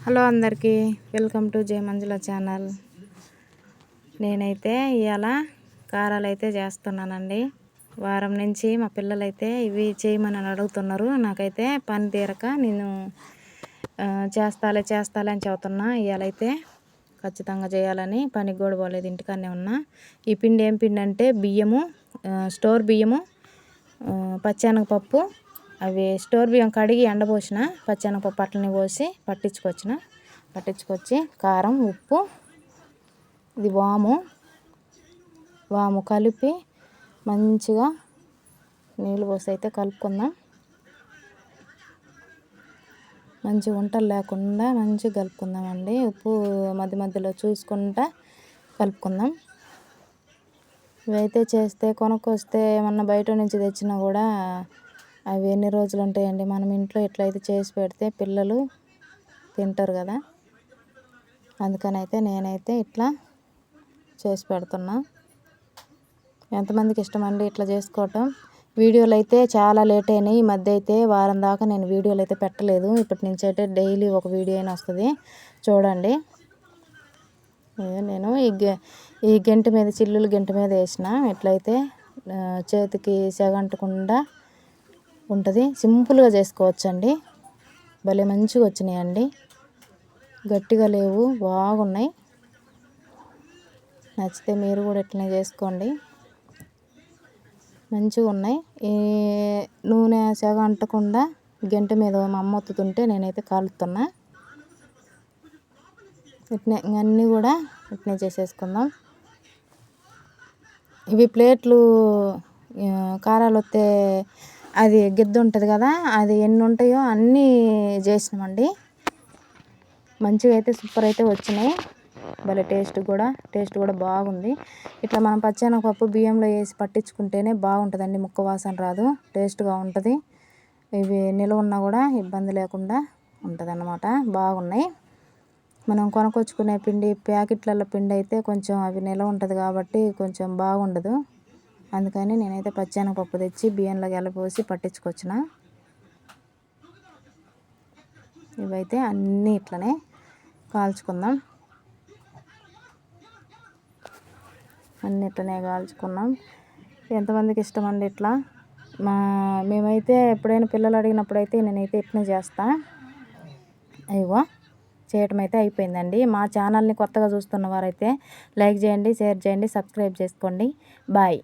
Hello అందరికీ, welcome to జై మంజుల channel. నేనైతే ఇవాళ కారాలు అయితే చేస్తున్నానండి. వారం నుంచి మా పిల్లలైతే ఇవి చేయమని అడుగుతున్నారు. నాకైతే పని తీరక నేను చేస్తాలే అని చెబుతున్నా. ఇవాళైతే ఖచ్చితంగా చేయాలని పనికి కూడా పోలేదు, ఇంటికాడనే ఉన్నా. ఈ పిండి ఏం పిండి అంటే బియ్యము, స్టోర్ బియ్యము, పచ్చెనగపప్పు, అవి స్టోర్ బియ్యం కడిగి ఎండపోసిన పచ్చెనగపప్పు అట్లనే పోసి పట్టించుకొచ్చి కారం, ఉప్పు, ఇది వాము కలిపి మంచిగా నీళ్ళు పోసి అయితే కలుపుకుందాం. మంచి వంటలు లేకుండా మంచిగా కలుపుకుందామండి. ఉప్పు మధ్య మధ్యలో చూసుకుంటా కలుపుకుందాం. ఇవైతే చేస్తే కొనుక్కొస్తే ఏమన్నా బయట నుంచి తెచ్చినా కూడా అవి ఎన్ని రోజులు ఉంటాయండి. మనం ఇంట్లో ఎట్లయితే చేసి పెడితే పిల్లలు తింటారు కదా, అందుకని అయితే నేనైతే ఇట్లా చేసి పెడుతున్నా. ఎంతమందికి ఇష్టమండి ఇట్లా చేసుకోవటం. వీడియోలు అయితే చాలా లేట్ అయినాయి. ఈ మధ్య అయితే వారం దాకా నేను వీడియోలు అయితే పెట్టలేదు. ఇప్పటి నుంచి అయితే డైలీ ఒక వీడియో అయినా వస్తుంది, చూడండి. నేను ఈ గంట మీద చిల్లులు గంట మీద వేసిన ఎట్లయితే చేతికి సెగంటకుండా ఉంటుంది. సింపుల్గా చేసుకోవచ్చండి. భలే మంచిగా వచ్చినాయండి. గట్టిగా లేవు, బాగున్నాయి. నచ్చితే మీరు కూడా ఇట్లనే చేసుకోండి, మంచిగా ఉన్నాయి. ఈ నూనె సెగ అంటకుండా గంట మీద మా అమ్మ ఒత్తుతుంటే నేనైతే కాలుతున్నా. ఇట్నే అన్నీ కూడా ఇట్నే చేసేసుకుందాం. ఇవి ప్లేట్లు కారాలు వస్తే అది గిద్ద ఉంటుంది కదా, అది ఎన్ని ఉంటాయో అన్నీ చేసినామండి. మంచిగా అయితే సూపర్ అయితే వచ్చినాయి. భలే టేస్ట్ కూడా బాగుంది. ఇట్లా మనం పచ్చెనగపప్పు బియ్యంలో వేసి పట్టించుకుంటేనే బాగుంటుందండి. ముక్క వాసన రాదు, టేస్ట్గా ఉంటుంది. ఇవి నిల్వ ఉన్నా కూడా ఇబ్బంది లేకుండా ఉంటుంది అన్నమాట. బాగున్నాయి. మనం కొనుక్కొచ్చుకునే పిండి, ప్యాకెట్లలో పిండి అయితే కొంచెం అవి నిల్వ ఉంటుంది కాబట్టి కొంచెం బాగుండదు. అందుకని నేనైతే పచ్చెనగపప్పు తెచ్చి బియ్యంలో గెలపోసి పట్టించుకొచ్చిన. ఇవైతే అన్నీ ఇట్లనే కాల్చుకుందాం. కాల్చుకున్నాం. ఎంతమందికి ఇష్టమండి ఇట్లా. మేమైతే ఎప్పుడైనా పిల్లలు అడిగినప్పుడైతే నేనైతే ఇట్లనే చేస్తా. అయ్యో చేయటం అయితే అయిపోయిందండి. మా ఛానల్ని కొత్తగా చూస్తున్న వారైతే లైక్ చేయండి, షేర్ చేయండి, సబ్స్క్రైబ్ చేసుకోండి. బాయ్.